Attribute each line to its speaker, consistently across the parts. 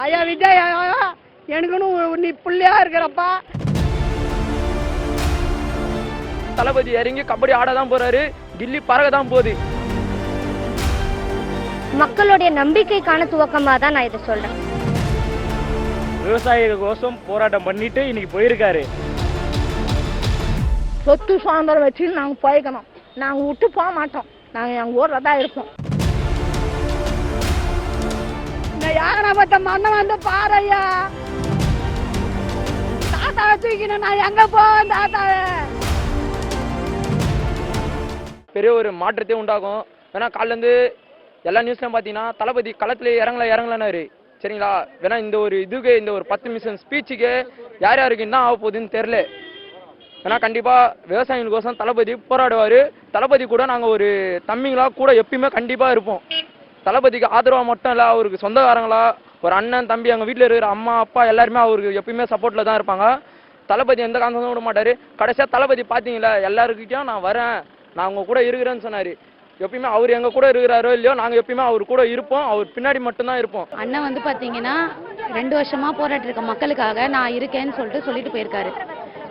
Speaker 1: ஐயா விஜய் எனக்குன்னு நீ புள்ளியா இருக்கிறப்பா.
Speaker 2: தளபதி இறங்கி கபடி ஆட தான் போறாரு, கில்லி பறக்க தான் போகுது.
Speaker 3: மக்களுடைய நம்பிக்கைக்கான துவக்கமா தான் நான் இதை சொல்றேன்.
Speaker 4: விவசாயிகள் கோசம் போராட்டம் பண்ணிட்டு இன்னைக்கு போயிருக்காரு.
Speaker 1: சொத்து சுதந்திரம் வச்சு நாங்க போய்க்கணும், நாங்க விட்டு போக மாட்டோம், நாங்க எங்க ஊர்ல தான் இருப்போம். இந்த யாகனப்பட்ட மண்ணை வந்து பாறையா தாத்தாவை தூக்கினேன், நான் எங்க போவேன் தாத்தாவை.
Speaker 2: பெரிய ஒரு மாற்றத்தை உண்டாகும். ஏன்னா காலில இருந்து எல்லா நியூஸ்லயும் பாத்தீங்கன்னா தளபதி களத்துல இறங்கலனாரு சரிங்களா. வேணா இந்த ஒரு இதுக்கு இந்த ஒரு 10 நிமிஷம் ஸ்பீச்சுக்கு யார் யாருக்கு என்ன ஆக போகுதுன்னு தெரியல. ஏன்னா கண்டிப்பா விவசாயிகளுக்கோசம் தளபதி போராடுவாரு. தளபதி கூட நாங்க ஒரு தம்பிங்களா கூட எப்பயுமே கண்டிப்பா இருப்போம். தளபதிக்கு ஆதரவா மட்டும் இல்ல, அவருக்கு சொந்தக்காரங்களா ஒரு அண்ணன் தம்பி எங்க வீட்டுல இருக்கிற அம்மா அப்பா எல்லாருமே அவருக்கு எப்பயுமே சப்போர்ட்ல தான் இருப்பாங்க. தளபதி எந்த காரணமும் விட மாட்டாரு. கடைசியா தளபதி பாத்தீங்களா எல்லாருக்கிட்டையும் நான் வரேன், நான் உங்க கூட இருக்கிறேன்னு சொன்னாரு. எப்பயுமே அவர் எங்க கூட இருக்கிறாரோ இல்லையோ நாங்க எப்பயுமே அவர் கூட இருப்போம், அவர் பின்னாடி மட்டும்தான் இருப்போம்.
Speaker 5: அண்ணன் வந்து பாத்தீங்கன்னா 2 வருஷமா போராட்டி இருக்க மக்களுக்காக நான் இருக்கேன்னு சொல்லிட்டு போயிருக்காரு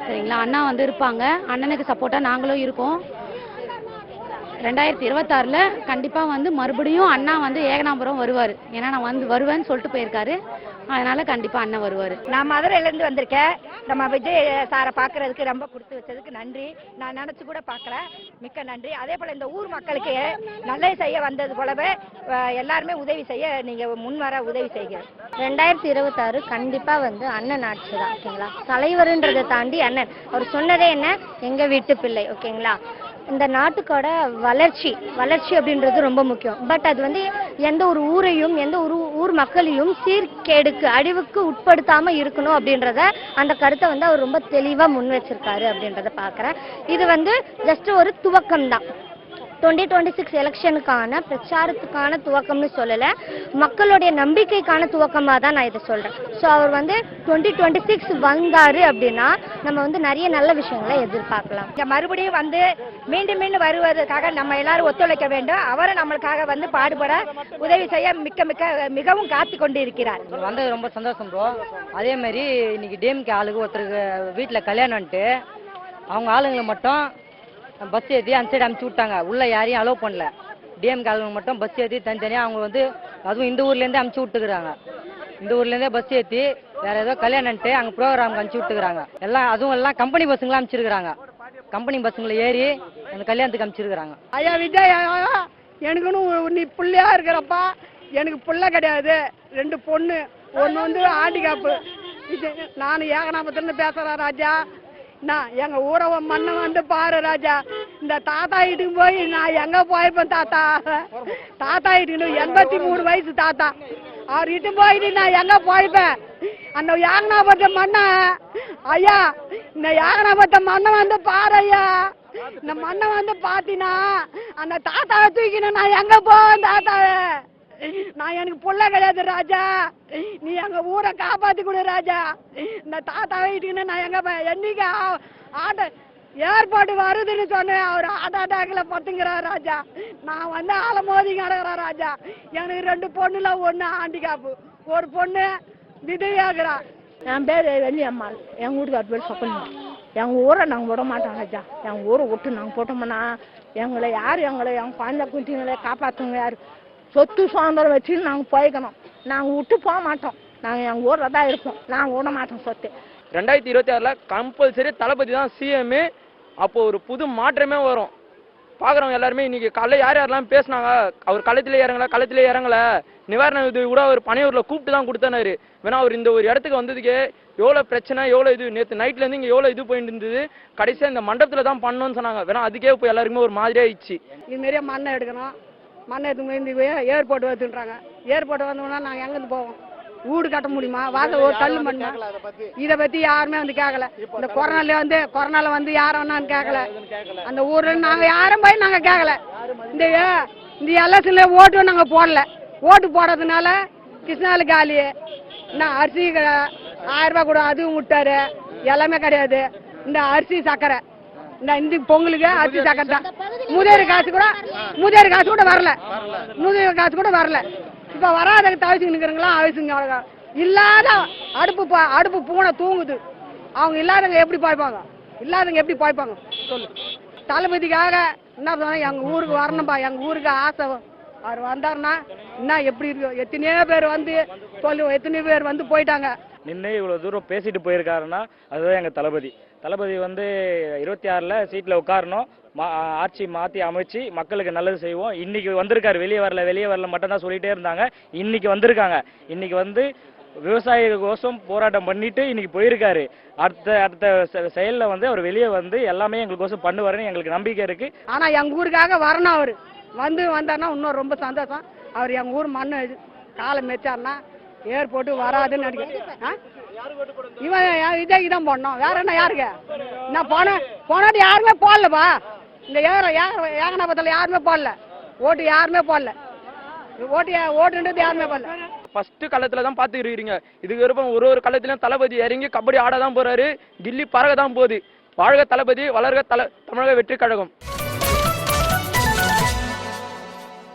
Speaker 5: சரிங்களா. அண்ணா வந்து இருப்பாங்க, அண்ணனுக்கு சப்போர்ட்டா நாங்களும் இருக்கோம். 2026ல கண்டிப்பா வந்து மறுபடியும் அண்ணா வந்து ஏகனாபுரம் வருவாரு. ஏன்னா நான் வந்து வருவேன்னு சொல்லிட்டு போயிருக்காரு, அதனால கண்டிப்பா அண்ணன் வருவாரு.
Speaker 3: நான் மதுரையில இருந்து வந்திருக்கேன். நம்ம விஜய் சாரை பாக்குறதுக்கு ரொம்ப கொடுத்து வச்சதுக்கு நன்றி. நான் நினைச்சு கூட பார்க்கல, மிக்க நன்றி. அதே போல இந்த ஊர் மக்களுக்கு நல்லது செய்ய வந்தது போலவே எல்லாருமே உதவி செய்ய நீங்க முன்வர உதவி செய்ய. 2026 கண்டிப்பா வந்து அண்ணன் ஆட்சி தான் ஓகேங்களா. தலைவர்ன்றதை தாண்டி அண்ணன் அவர் சொன்னதே என்ன, எங்க வீட்டு பிள்ளை ஓகேங்களா. இந்த நாட்டுக்கோட வளர்ச்சி அப்படின்றது ரொம்ப முக்கியம். பட் அது வந்து எந்த ஒரு ஊரையும் எந்த ஒரு ஊர் மக்களையும் சீர்கேடுக்கு அழிவுக்கு உட்படுத்தாம இருக்கணும் அப்படின்றத அந்த கருத்தை வந்து அவர் ரொம்ப தெளிவா முன் வச்சிருக்காரு அப்படின்றத பாக்குறேன். இது வந்து ஜஸ்ட் ஒரு துவக்கம் தான். 2026 எலெக்ஷனுக்கான பிரச்சாரத்துக்கான துவக்கம்னு சொல்லல, மக்களுடைய நம்பிக்கைக்கான துவக்கமா தான் நான் இதை சொல்றேன். ஸோ அவர் வந்து 2026 வந்தாரு அப்படின்னா நம்ம வந்து நிறைய நல்ல விஷயங்களை எதிர்பார்க்கலாம்.
Speaker 6: மறுபடியும் வந்து மீண்டும் மீண்டும் வருவதற்காக நம்ம எல்லாரும் ஒத்துழைக்க வேண்டும். அவரை நம்மளுக்காக வந்து பாடுபட உதவி செய்ய மிகவும் காத்து கொண்டு இருக்கிறார்.
Speaker 7: வந்தது ரொம்ப சந்தோஷம் ப்ரோ. அதே மாதிரி இன்னைக்கு டிஎம்கே ஆளுக்கு ஒருத்தருக்கு வீட்டில் கல்யாணம்ட்டு அவங்க ஆளுங்களை மட்டும் பஸ் ஏற்றி அந்த சைடு அனுப்பிச்சி விட்டாங்க. உள்ள யாரையும் அலோவ் பண்ணல. டிஎம்கே ஆளுங்க மட்டும் பஸ் ஏற்றி தனித்தனியாக அவங்க வந்து அதுவும் இந்த ஊர்லேருந்தே அனுப்பிச்சி விட்டுக்கிறாங்க. இந்த ஊர்லேருந்தே பஸ் ஏற்றி வேற ஏதோ கல்யாணம்ட்டு அங்கே ப்ரோக்ராமுக்கு அனுப்பிச்சி விட்டுக்கிறாங்க. எல்லாம் கம்பெனி பஸ்ஸுங்களாம் அனுப்பிச்சிருக்கிறாங்க. கம்பெனி பஸ்ஸுங்களை ஏறி அந்த கல்யாணத்துக்கு அனுப்பிச்சிருக்கிறாங்க.
Speaker 1: ஐயா விஜய் எனக்குன்னு நீ புள்ளியா இருக்கிறப்பா. எனக்கு புள்ள கிடையாது, 2 பொண்ணு, ஒன்று வந்து ஹேண்டிகேப்பு. நான் ஏகநாமத்துல பேசுறேன் ராஜா. நான் எங்க ஊரை மண்ணை வந்து பாரு ராஜா. இந்த தாத்தா வீட்டுக்கு போய் நான் எங்க போய்ப்பேன் தாத்தா வீட்டுக்கு 83 வயசு தாத்தா. அவர் வீட்டு போயிட்டு நான் எங்க போய்ப்பேன். அந்த யாகனாபத்த மண்ணை ஐயா, இந்த யாகனாபத்த மண்ணை வந்து பாரு ஐயா. இந்த மண்ணை வந்து பாத்தீங்கன்னா அந்த தாத்தாவை தூக்கினேன், நான் எங்க போவேன் தாத்தாவை. நான் எனக்கு புள்ள கிடையாது ராஜா, நீ எங்க ஊரை காப்பாத்தி கொடு ராஜா. இந்த தாத்தாவை வீட்டுக்குன்னு நான் எங்க என்னைக்கு ஆட்ட ஏற்பாடு வருதுன்னு சொன்னேன், அவர் ஹார்ட் அட்டாக்ல பத்துங்கிறார் ராஜா. நான் வந்து ஆலமோதி கிடக்குறேன் ராஜா. எனக்கு 2 பொண்ணுல 1 ஹேண்டிகேப்பு, ஒரு பொண்ணு விதவியாகிறா. என் பேர் வெள்ளியம்மாள், எங்க வீட்டுக்கு பேர் சொப்பன். எங்க ஊரை நாங்க விட மாட்டோம் ராஜா. எங்க ஊரை விட்டு நாங்க போட்டோம்னா எங்களை யாரு எங்க குழந்தை குட்டிங்களை காப்பாத்துங்க யாரு. சொத்து சுதந்திரம் வச்சு நாங்க போய்க்கணும், நாங்க விட்டு போக மாட்டோம், நாங்க எங்க ஊர்ல தான் இருப்போம், நாங்க விட மாட்டோம் சொத்து.
Speaker 2: 2026ல கம்பல்சரி தளபதி தான் சிஎம். அப்போ ஒரு புது மாற்றமே வரும். பாக்குறவங்க எல்லாருமே இன்னைக்கு காலைல யாரெல்லாம் பேசினாங்க, அவர் களத்திலே இறங்கல நிவாரண உதவி கூட அவர் பனையூர்ல கூப்பிட்டு தான் கொடுத்தாரு. வேணா அவர் இந்த ஒரு இடத்துக்கு வந்ததுக்கு எவ்வளவு பிரச்சனை, எவ்வளவு இது நேற்று நைட்ல இருந்து இங்க எவ்வளவு இது போயிட்டு இருந்தது. கடைசியா இந்த மண்டபத்துல தான் பண்ணணும்னு சொன்னாங்க. வேணா அதுக்கே இப்போ எல்லாருக்குமே ஒரு மாதிரியா ஆயிடுச்சு.
Speaker 1: இது மாதிரியே மண்ணை எடுக்கணும், மண்ணை எடுத்து இந்த ஏர்போர்ட் வந்துன்றாங்க. ஏர்போர்ட் வந்தோம்னா நாங்கள் எங்கேருந்து போவோம்? வீடு கட்ட முடியுமா? வாசல் ஒரு கல் மண்ணா? இதை பத்தி யாருமே வந்து கேட்கல. இந்த கொரோனால வந்து யாரும் என்னன்னு கேட்கல. அந்த ஊர்ல நாங்க யாரும் போய் நாங்க கேட்கல. இந்த எலெக்ஷன்ல ஓட்டும் நாங்க போடல. ஓட்டு போடுறதுனால கிருஷ்ணாலு காலி என்ன அரிசி 1000 ரூபாய் கூட அதுவும் விட்டாரு, எல்லாமே கிடையாது. இந்த அரிசி சக்கரை இந்த பொங்கலுக்கு அரிசி சக்கரை தான். முதியோர் காசு கூட வரல. இப்ப வராத தவிச்சுக்கு நிக்கிறீங்களா? அவசியம் இல்லாத அடுப்பு பூனை தூங்குது, அவங்க இல்லாதவங்க எப்படி பாய்ப்பாங்க? இல்லாதவங்க எப்படி பாய்ப்பாங்க சொல்லு. தளபதிக்காக என்ன சொன்னா, எங்க ஊருக்கு வரணும்பா, எங்க ஊருக்கு ஆசை. அவர் வந்தாருன்னா என்ன எப்படி இருக்கு? எத்தனையோ பேர் வந்து எத்தனையோ பேர் வந்து போயிட்டாங்க.
Speaker 4: நின்று இவ்வளோ தூரம் பேசிட்டு போயிருக்காருன்னா அதுதான் எங்கள் தளபதி. தளபதி வந்து 26ல் சீட்டில் உட்காரணும், ஆட்சி மாற்றி அமைச்சு மக்களுக்கு நல்லது செய்வோம். இன்னைக்கு வந்திருக்காரு, வெளியே வரல மட்டும்தான் சொல்லிட்டே இருந்தாங்க. இன்னைக்கு வந்திருக்காங்க. இன்னைக்கு வந்து விவசாயிகளுக்கோசம் போராட்டம் பண்ணிட்டு இன்னைக்கு போயிருக்காரு. அடுத்த செயலில் வந்து அவர் வெளியே வந்து எல்லாமே எங்களுக்கோசம் பண்ணுவாருன்னு எங்களுக்கு நம்பிக்கை இருக்கு.
Speaker 1: ஆனா எங்க ஊருக்காக வரணும். அவரு வந்தாருன்னா இன்னும் ரொம்ப சந்தோஷம். அவர் எங்க ஊர் மண்ணு காலை மெச்சாருன்னா ஏர்போர்ட் வராதுன்னு நினைக்கிறேன். இவன் விஜய்க்கு தான் போடணும், வேற என்ன யாருக்கு? நான் போனாடி யாருமே போடலப்பா. இந்த ஏகனாபத்தில் யாருமே போடல, ஓட்டு யாருமே போடல, ஓட்டுன்றது யாருமே போடல.
Speaker 2: ஃபர்ஸ்ட் களத்துல தான் பார்த்து இருக்கிறீங்க. இதுக்கு விருப்பம் ஒரு களத்திலும் தளபதி இறங்கி கபடி ஆட தான் போறாரு, கில்லி பறக தான் போகுது. வாழ்க தளபதி, வளர்க தமிழக வெற்றி கழகம்.